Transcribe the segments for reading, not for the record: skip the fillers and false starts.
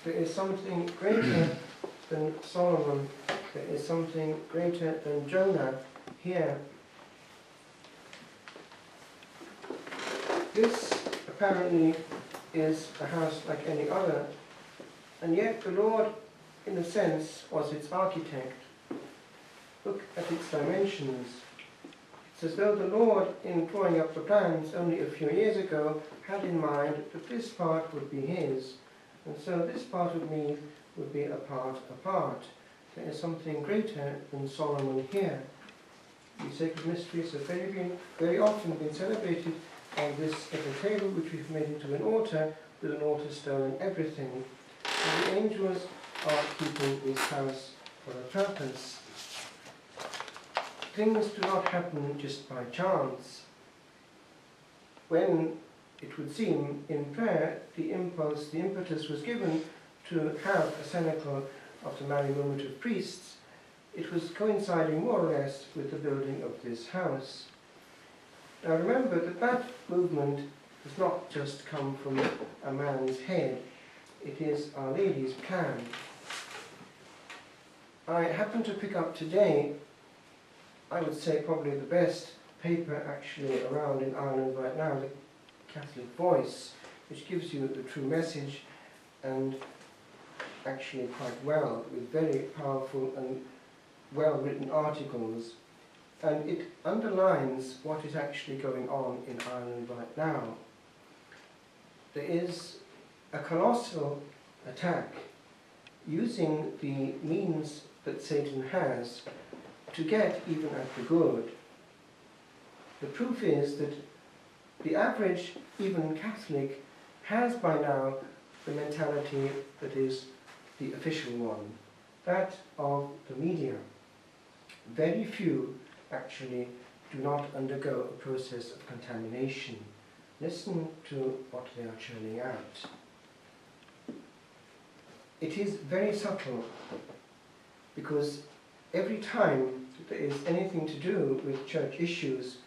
There is something greater than Solomon. There is something greater than Jonah here. This apparently is a house like any other, and yet the Lord, in a sense, was its architect. Look at its dimensions. It's as though the Lord, in drawing up the plans only a few years ago, had in mind that this part would be his, and so this part of me would be a part apart. There is something greater than Solomon here. The sacred mysteries have very often been celebrated on this little table, which we've made into an altar, with an altar stone and everything. And the angels are keeping this house for a purpose. Things do not happen just by chance. When, it would seem, in prayer, the impulse, the impetus was given to have a cenacle of the married moment of priests, it was coinciding more or less with the building of this house. Now remember that that movement does not just come from a man's head, it is Our Lady's plan. I happened to pick up today, I would say probably the best paper actually around in Ireland right now, the Catholic Voice, which gives you the true message, and actually quite well, with very powerful and well-written articles. And it underlines what is actually going on in Ireland right now. There is a colossal attack using the means that Satan has to get even at the good. The proof is that the average, even Catholic, has by now the mentality that is the official one, that of the media. Very few actually do not undergo a process of contamination. Listen to what they are churning out. It is very subtle, because every time that there is anything to do with church issues,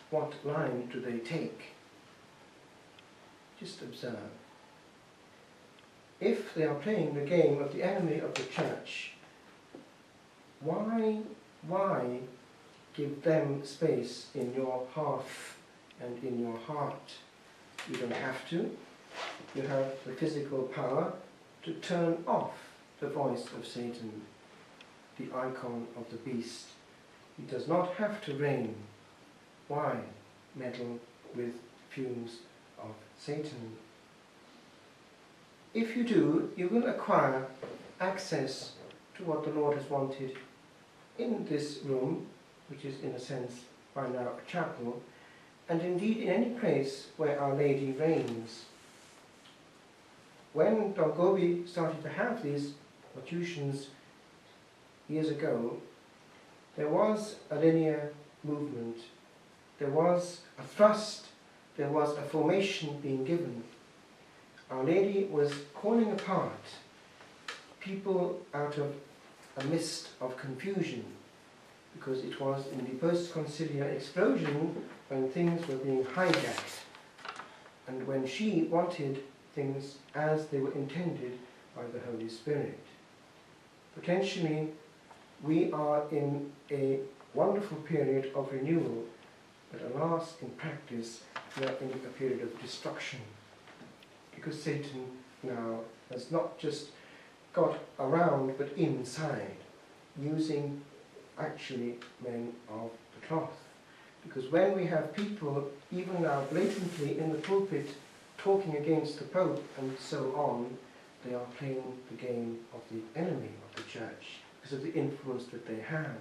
what line do they take? Just observe. If they are playing the game of the enemy of the church, why give them space in your hearth and in your heart? You don't have to. You have the physical power to turn off the voice of Satan, the icon of the beast. He does not have to reign. Why meddle with fumes of Satan? If you do, you will acquire access to what the Lord has wanted in this room, which is in a sense by now a chapel, and indeed in any place where Our Lady reigns. When Don Gobi started to have these locutions years ago, there was a linear movement, there was a thrust, there was a formation being given. Our Lady was calling apart people out of a mist of confusion, because it was in the post-conciliar explosion when things were being hijacked, and when she wanted things as they were intended by the Holy Spirit. Potentially, we are in a wonderful period of renewal, but alas, in practice, we are in a period of destruction, because Satan now has not just got around, but inside, using actually men of the cloth. Because when we have people, even now blatantly in the pulpit, talking against the Pope and so on, they are playing the game of the enemy of the Church, because of the influence that they have.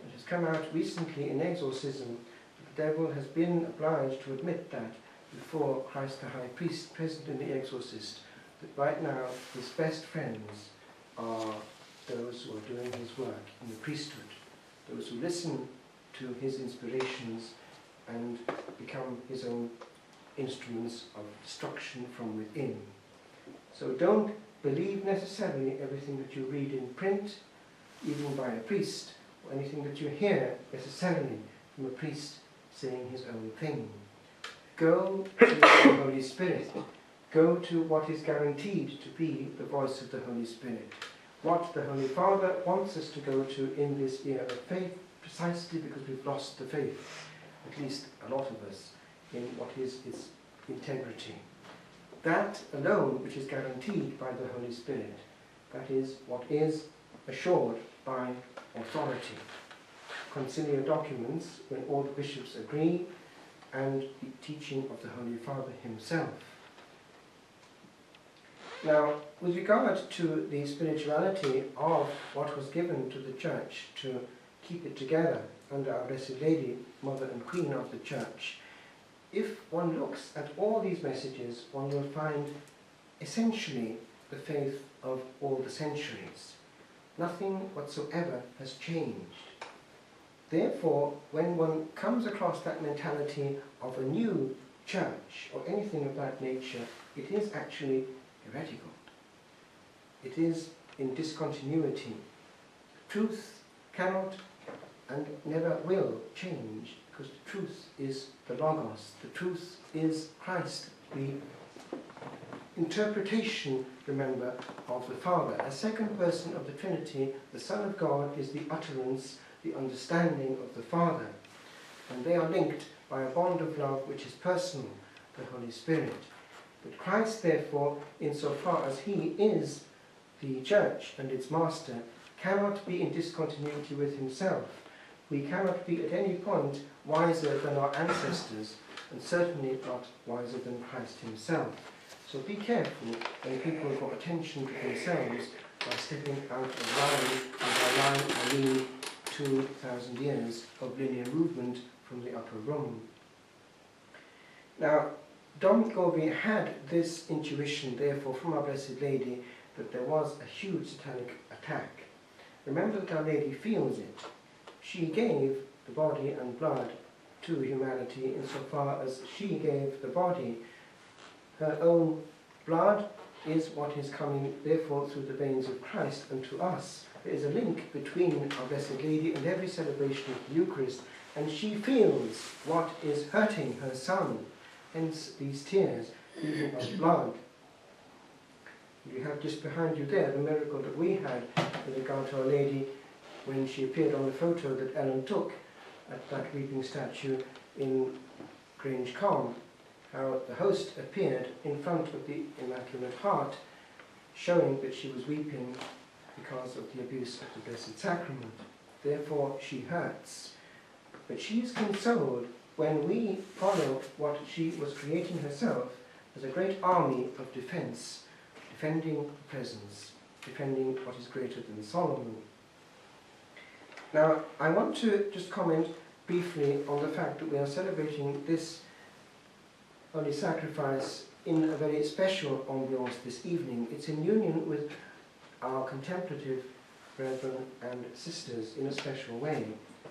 It has come out recently in exorcism that the devil has been obliged to admit that before Christ the High Priest present in the exorcist, that right now his best friends are those who are doing his work in the priesthood, those who listen to his inspirations and become his own instruments of destruction from within. So don't believe necessarily everything that you read in print, even by a priest, or anything that you hear necessarily from a priest saying his own thing. Go to the Holy Spirit. go to what is guaranteed to be the voice of the Holy Spirit. What the Holy Father wants us to go to in this year of faith, precisely because we've lost the faith, at least a lot of us, in what is its integrity. That alone, which is guaranteed by the Holy Spirit, that is what is assured by authority. Conciliar documents, when all the bishops agree, and the teaching of the Holy Father himself. Now, with regard to the spirituality of what was given to the Church to keep it together under our Blessed Lady, Mother and Queen of the Church, if one looks at all these messages, one will find essentially the faith of all the centuries. Nothing whatsoever has changed. Therefore, when one comes across that mentality of a new church or anything of that nature, it is actually heretical. It is in discontinuity. Truth cannot and never will change, because the truth is the Logos. The truth is Christ, the interpretation, remember, of the Father. A second person of the Trinity, the Son of God, is the utterance, the understanding of the Father. And they are linked by a bond of love which is personal, the Holy Spirit. But Christ, therefore, insofar as he is the Church and its master, cannot be in discontinuity with himself. We cannot be at any point wiser than our ancestors, and certainly not wiser than Christ himself. So be careful when people draw attention to themselves by stepping out of line, and by line I mean 2,000 years of linear movement from the upper room. Now, Dom Govi had this intuition, therefore, from our Blessed Lady, that there was a huge satanic attack. Remember that Our Lady feels it. She gave the body and blood to humanity insofar as she gave the body. Her own blood is what is coming, therefore, through the veins of Christ unto us. There is a link between our Blessed Lady and every celebration of the Eucharist, and she feels what is hurting her Son, hence these tears, even of blood. You have just behind you there the miracle that we had with regard to Our Lady when she appeared on the photo that Ellen took at that weeping statue in Grange Carn, how the host appeared in front of the Immaculate Heart, showing that she was weeping because of the abuse of the Blessed Sacrament. Therefore she hurts. But she is consoled when we follow what she was creating herself as a great army of defense, defending the presence, defending what is greater than Solomon. Now, I want to just comment briefly on the fact that we are celebrating this Holy Sacrifice in a very special ambiance this evening. It's in union with our contemplative brethren and sisters in a special way.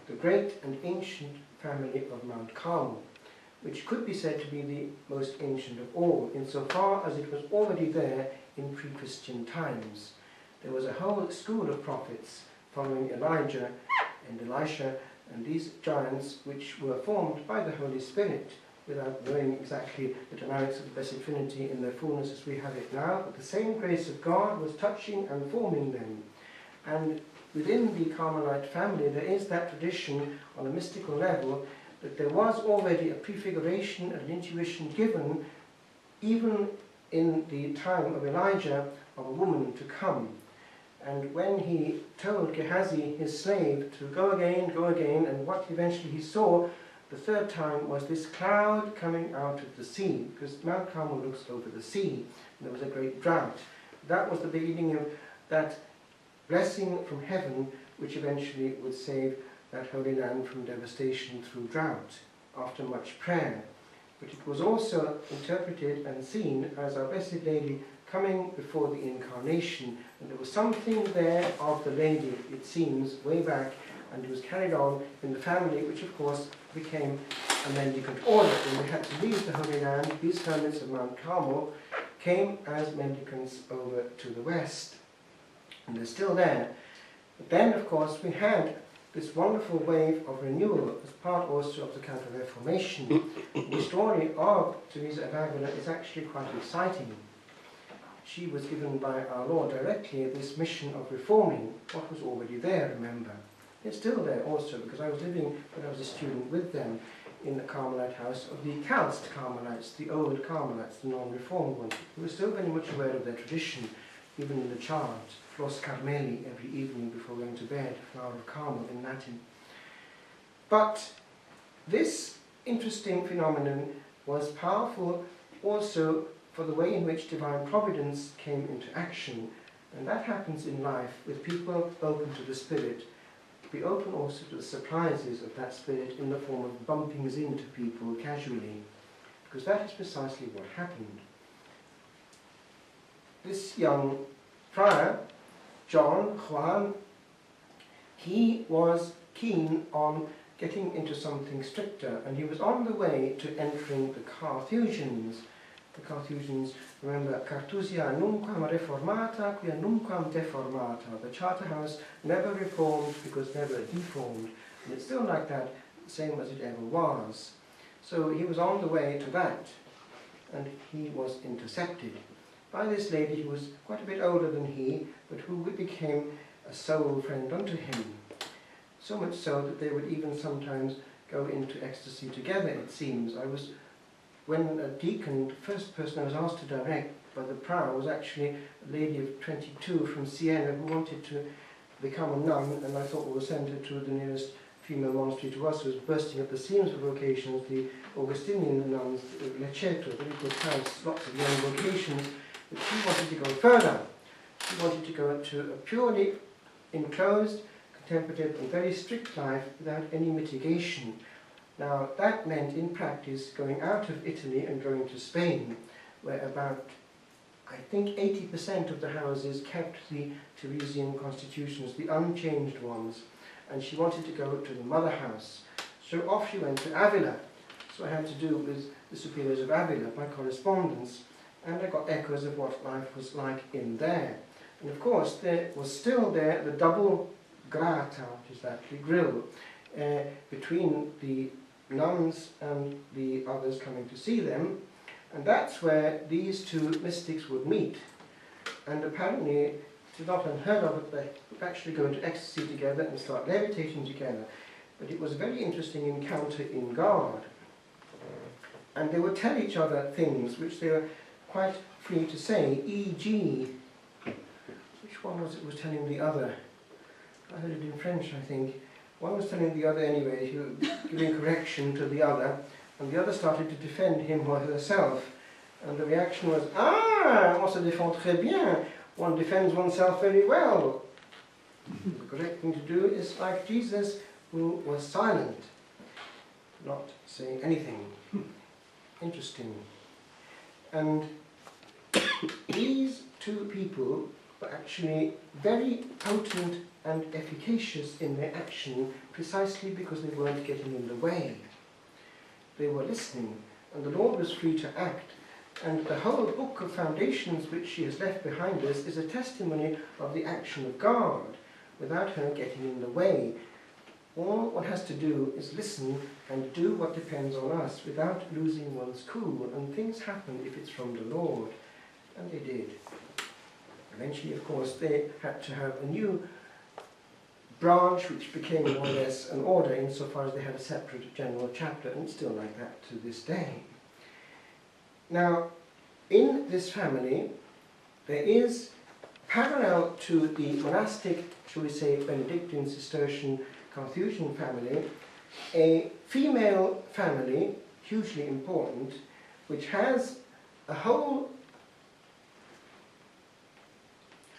The great and ancient family of Mount Carmel, which could be said to be the most ancient of all, insofar as it was already there in pre-Christian times. There was a whole school of prophets following Elijah and Elisha and these giants, which were formed by the Holy Spirit, without knowing exactly the dynamics of the Blessed Trinity in their fullness as we have it now. But the same grace of God was touching and forming them. And within the Carmelite family there is that tradition on a mystical level that there was already a prefiguration and an intuition given, even in the time of Elijah, of a woman to come. And when he told Gehazi, his slave, to go again, and what eventually he saw the third time was this cloud coming out of the sea, because Mount Carmel looks over the sea, and there was a great drought. That was the beginning of that blessing from heaven, which eventually would save that Holy Land from devastation through drought, after much prayer. But it was also interpreted and seen as our Blessed Lady coming before the Incarnation, and there was something there of the Lady, it seems, way back, and it was carried on in the family, which of course became a mendicant order. When they had to leave the Holy Land, these hermits of Mount Carmel came as mendicants over to the west, and they're still there. But then, of course, we had this wonderful wave of renewal as part also of the Counter-Reformation. The story of Teresa of Avila is actually quite exciting. She was given by our Lord directly this mission of reforming what was already there, remember. It's still there also, because I was living, when I was a student, with them in the Carmelite house of the Calced Carmelites, the old Carmelites, the non-reformed ones, who were still very much aware of their tradition, even in the charms, Flos Carmeli, every evening before going to bed, Flower of Carmel in Latin. But this interesting phenomenon was powerful also for the way in which divine providence came into action. And that happens in life with people open to the Spirit. Be open also to the surprises of that Spirit in the form of bumpings into people casually, because that is precisely what happened. This young friar, Juan, he was keen on getting into something stricter, and he was on the way to entering the Carthusians. The Carthusians, remember, Cartusia nunquam reformata, quia nunquam deformata. The Charter House never reformed because never deformed. And it's still like that, same as it ever was. So he was on the way to that, and he was intercepted by this lady who was quite a bit older than he, but who became a soul friend unto him. So much so that they would even sometimes go into ecstasy together, it seems. When a deacon, the first person I was asked to direct by the prior was actually a lady of 22 from Siena who wanted to become a nun, and I thought we would send her to the nearest female monastery to us, who was bursting at the seams for vocations, the Augustinian nuns, Lecceto, very good house, lots of young vocations, but she wanted to go further. She wanted to go to a purely enclosed, contemplative and very strict life without any mitigation. Now, that meant, in practice, going out of Italy and going to Spain, where about, I think, 80% of the houses kept the Teresian constitutions, the unchanged ones, and she wanted to go to the mother house. So off she went to Avila. So I had to do with the superiors of Avila by correspondence, and I got echoes of what life was like in there. And of course, there was still there the double grata, which is that, the grill, between the nuns and the others coming to see them, and that's where these two mystics would meet. And apparently it's not unheard of that they would actually go into ecstasy together and start levitating together. But it was a very interesting encounter in God. And they would tell each other things which they were quite free to say, e.g., which one was it was telling the other? I heard it in French, I think. One was telling the other anyway, he was giving correction to the other, and the other started to defend him or herself. And the reaction was, ah, on se défend très bien, one defends oneself very well. The correct thing to do is like Jesus, who was silent, not saying anything. Interesting. And these two people were actually very potent and efficacious in their action precisely because they weren't getting in the way. They were listening, and the Lord was free to act. And the whole book of foundations which she has left behind us is a testimony of the action of God without her getting in the way. All one has to do is listen and do what depends on us without losing one's cool, and things happen if it's from the Lord. And they did. Eventually, of course, they had to have a new branch which became more or less an order insofar as they had a separate general chapter, and it's still like that to this day. Now, in this family, there is, parallel to the monastic, shall we say, Benedictine, Cistercian, Carthusian family, a female family, hugely important, which has a whole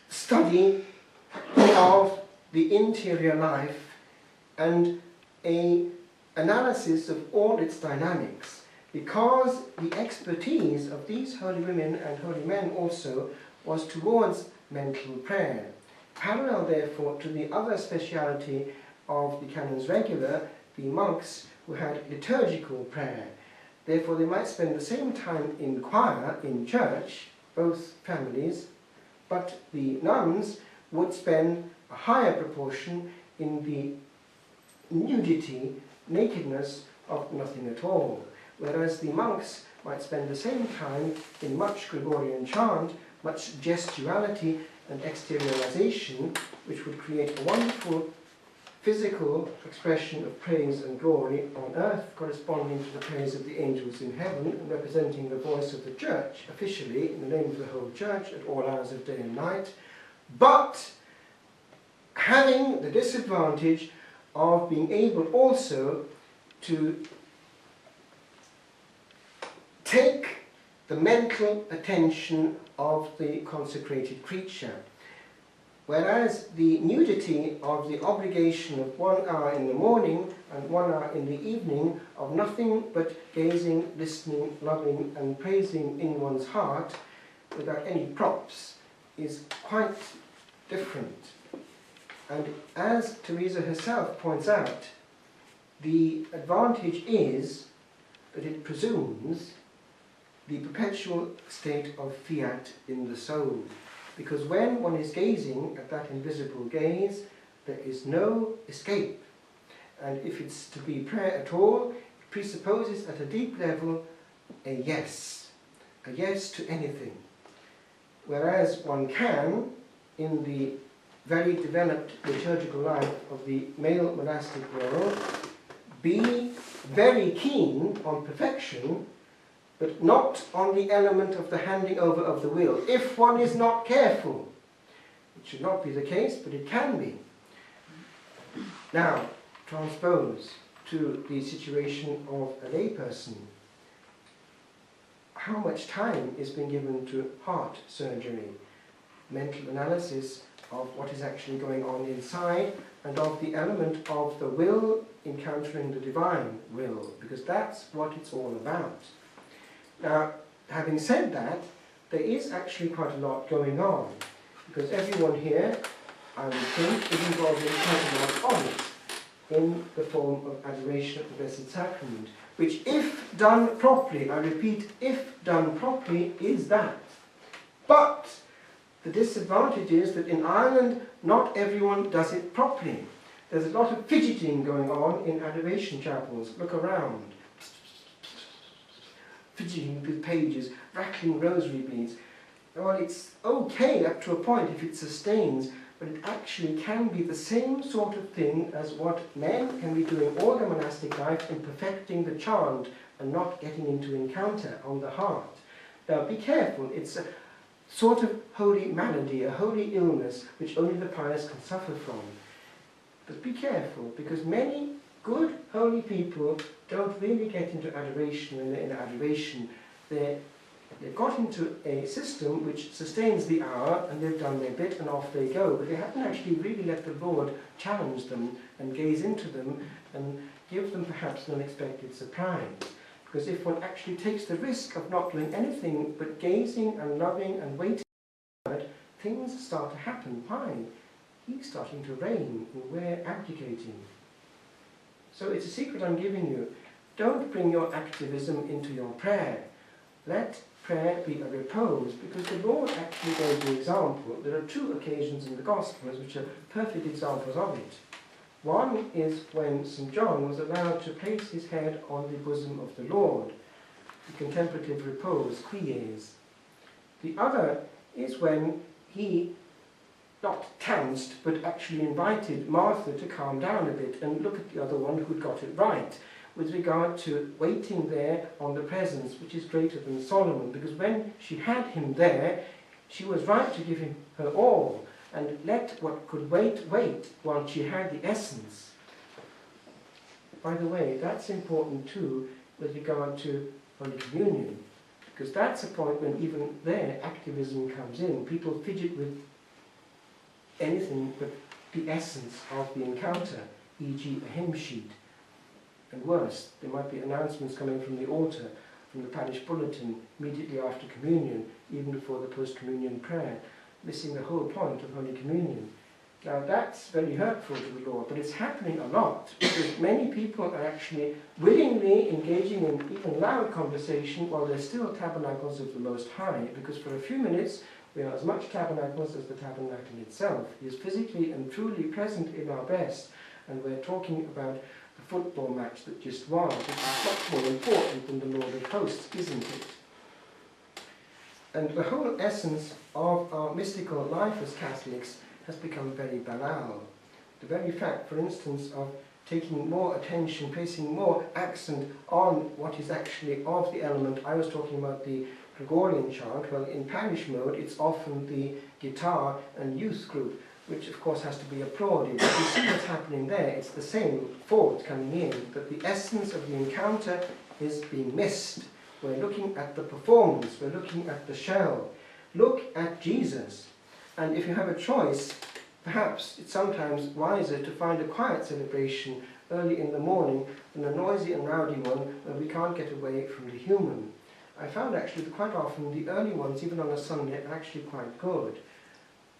study of the interior life and an analysis of all its dynamics, because the expertise of these holy women and holy men also was towards mental prayer. Parallel, therefore, to the other speciality of the canons regular, the monks who had liturgical prayer. Therefore, they might spend the same time in choir, in church, both families, but the nuns would spend a higher proportion in the nudity, nakedness of nothing at all. Whereas the monks might spend the same time in much Gregorian chant, much gestuality and exteriorization, which would create a wonderful physical expression of praise and glory on earth, corresponding to the praise of the angels in heaven, and representing the voice of the church, officially, in the name of the whole church, at all hours of day and night, but having the disadvantage of being able also to take the mental attention of the consecrated creature. Whereas the nudity of the obligation of 1 hour in the morning and 1 hour in the evening of nothing but gazing, listening, loving and praising in one's heart without any props is quite different. And as Teresa herself points out, the advantage is that it presumes the perpetual state of fiat in the soul. Because when one is gazing at that invisible gaze, there is no escape. And if it's to be prayer at all, it presupposes at a deep level a yes to anything. Whereas one can, in the very developed liturgical life of the male monastic world, be very keen on perfection, but not on the element of the handing over of the will, if one is not careful. It should not be the case, but it can be. Now, transpose to the situation of a layperson. How much time is being given to heart surgery, mental analysis of what is actually going on inside, and of the element of the will encountering the divine will, because that's what it's all about. Now, having said that, there is actually quite a lot going on, because everyone here, I would think, is involved in quite a lot of it, in the form of adoration of the Blessed Sacrament, which, if done properly, I repeat, if done properly, is that. But the disadvantage is that in Ireland, not everyone does it properly. There's a lot of fidgeting going on in adoration chapels. Look around. Fidgeting with pages, rattling rosary beads. Well, it's okay up to a point if it sustains, but it actually can be the same sort of thing as what men can be doing all their monastic life in perfecting the chant and not getting into encounter on the heart. Now, be careful. It's a sort of holy malady, a holy illness, which only the pious can suffer from. But be careful, because many good, holy people don't really get into adoration when they're in adoration. They've got into a system which sustains the hour, and they've done their bit, and off they go. But they haven't actually really let the Lord challenge them and gaze into them and give them perhaps an unexpected surprise. Because if one actually takes the risk of not doing anything but gazing and loving and waiting, things start to happen. Why? He's starting to reign, and we're abdicating. So it's a secret I'm giving you. Don't bring your activism into your prayer. Let prayer be a repose, because the Lord actually gave the example. There are 2 occasions in the Gospels which are perfect examples of it. One is when St. John was allowed to place his head on the bosom of the Lord, the contemplative repose, quies. The other is when he not trounced, but actually invited Martha to calm down a bit and look at the other one who'd got it right, with regard to waiting there on the presence, which is greater than Solomon, because when she had him there, she was right to give him her all, and let what could wait, while she had the essence. By the way, that's important too with regard to Holy Communion, because that's a point when even there activism comes in. People fidget with anything but the essence of the encounter, e.g. a hymn sheet. And worse, there might be announcements coming from the altar, from the parish bulletin, immediately after communion, even before the post-communion prayer, missing the whole point of Holy Communion. Now that's very hurtful to the Lord, but it's happening a lot, because many people are actually willingly engaging in even loud conversation while they're still tabernacles of the Most High, because for a few minutes we are as much tabernacles as the tabernacle itself. He is physically and truly present in our best, and we're talking about the football match that just was, which is much more important than the Lord of Hosts, isn't it? And the whole essence of our mystical life as Catholics has become very banal. The very fact, for instance, of taking more attention, placing more accent on what is actually of the element. I was talking about the Gregorian chant. Well, in parish mode, it's often the guitar and youth group, which of course has to be applauded. But you see what's happening there. It's the same thought coming in, that the essence of the encounter is being missed. We're looking at the performance, we're looking at the show. Look at Jesus. And if you have a choice, perhaps it's sometimes wiser to find a quiet celebration early in the morning than a noisy and rowdy one where we can't get away from the human. I found actually that quite often the early ones, even on a Sunday, are actually quite good.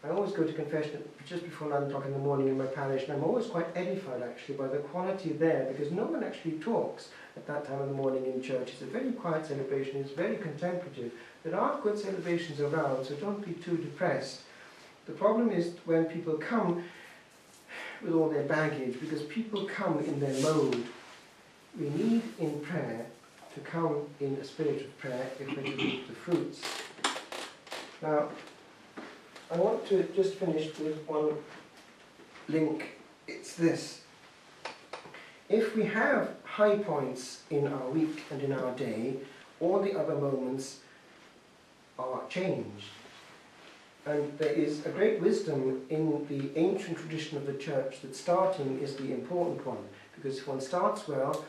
I always go to confession just before 9 o'clock in the morning in my parish, and I'm always quite edified actually by the quality there, because no one actually talks at that time of the morning in church. It's a very quiet celebration, it's very contemplative. There are good celebrations around, so don't be too depressed. The problem is when people come with all their baggage, because people come in their mode. We need in prayer to come in a spirit of prayer if we're to reap the fruits. Now, I want to just finish with one link. It's this. If we have high points in our week and in our day, all the other moments are changed. And there is a great wisdom in the ancient tradition of the church that starting is the important one. Because if one starts well,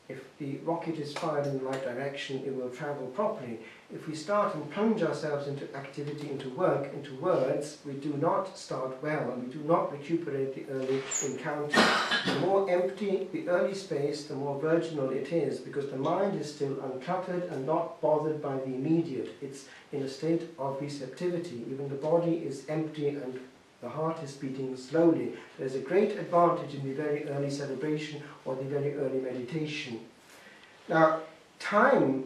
if the rocket is fired in the right direction, it will travel properly. If we start and plunge ourselves into activity, into work, into words, we do not start well, and we do not recuperate the early encounter. The more empty the early space, the more virginal it is, because the mind is still uncluttered and not bothered by the immediate. It's in a state of receptivity. Even the body is empty and the heart is beating slowly. There's a great advantage in the very early celebration or the very early meditation. Now, time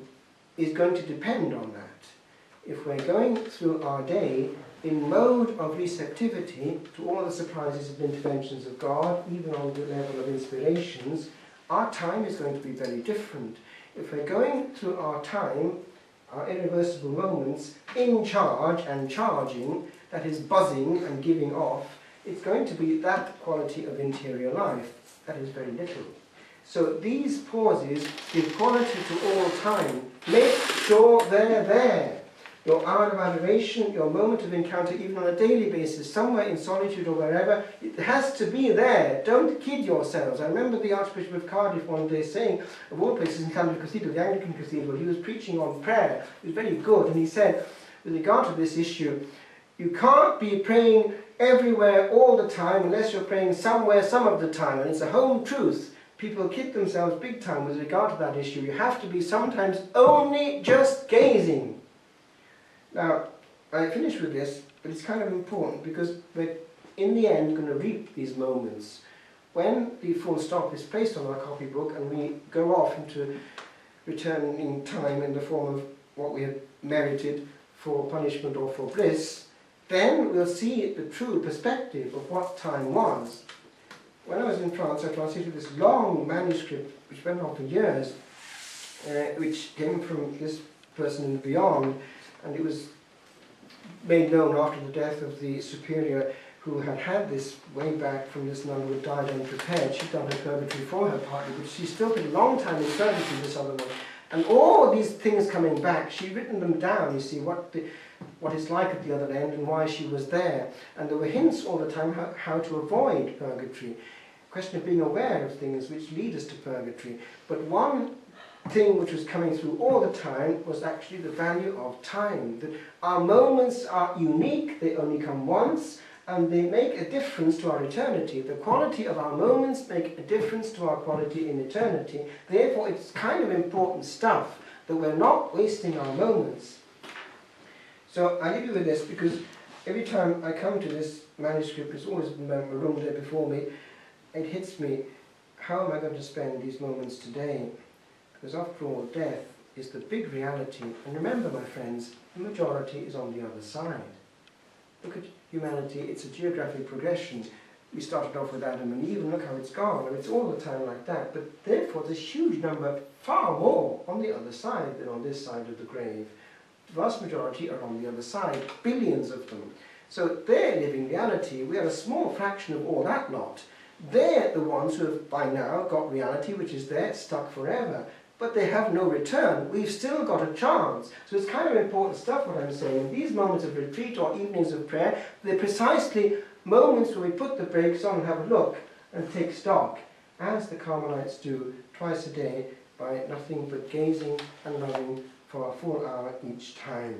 is going to depend on that. If we're going through our day in mode of receptivity to all the surprises and interventions of God, even on the level of inspirations, our time is going to be very different. If we're going through our time, our irreversible moments, in charge and charging, that is buzzing and giving off, it's going to be that quality of interior life. That is very little. So these pauses give quality to all time. Make sure they're there. Your hour of adoration, your moment of encounter, even on a daily basis, somewhere in solitude or wherever, it has to be there. Don't kid yourselves. I remember the Archbishop of Cardiff one day saying, of all places in London Cathedral, the Anglican Cathedral, he was preaching on prayer. It was very good, and he said, with regard to this issue, you can't be praying everywhere all the time unless you're praying somewhere some of the time, and it's a home truth. People kid themselves big time with regard to that issue. You have to be sometimes only just gazing. Now, I finish with this, but it's kind of important because we're in the end going to reap these moments. When the full stop is placed on our copybook and we go off into returning time in the form of what we have merited for punishment or for bliss, then we'll see the true perspective of what time was. When I was in France, I translated this long manuscript which went on for years, which came from this person in beyond, and it was made known after the death of the superior who had had this way back from this nun who had died unprepared. She'd done her purgatory for her partly, but she still took a long time in purgatory, this other one. And all these things coming back, she'd written them down, you see, what it's like at the other end and why she was there. And there were hints all the time how to avoid purgatory. Question of being aware of things which lead us to purgatory. But one thing which was coming through all the time was actually the value of time. That our moments are unique, they only come once, and they make a difference to our eternity. The quality of our moments make a difference to our quality in eternity. Therefore, it's kind of important stuff that we're not wasting our moments. So I leave you with this because every time I come to this manuscript, it's always in my room there before me, it hits me, how am I going to spend these moments today? Because after all, death is the big reality. And remember, my friends, the majority is on the other side. Look at humanity, it's a geographic progression. we started off with Adam and Eve, and look how it's gone. And it's all the time like that. But therefore, there's a huge number, far more, on the other side than on this side of the grave. The vast majority are on the other side, billions of them. So they're living reality. We are a small fraction of all that lot. They're the ones who have by now got reality, which is there, stuck forever. But they have no return. We've still got a chance. So it's kind of important stuff what I'm saying. In these moments of retreat or evenings of prayer, they're precisely moments where we put the brakes on and have a look and take stock, as the Carmelites do twice a day, by nothing but gazing and loving for a full hour each time.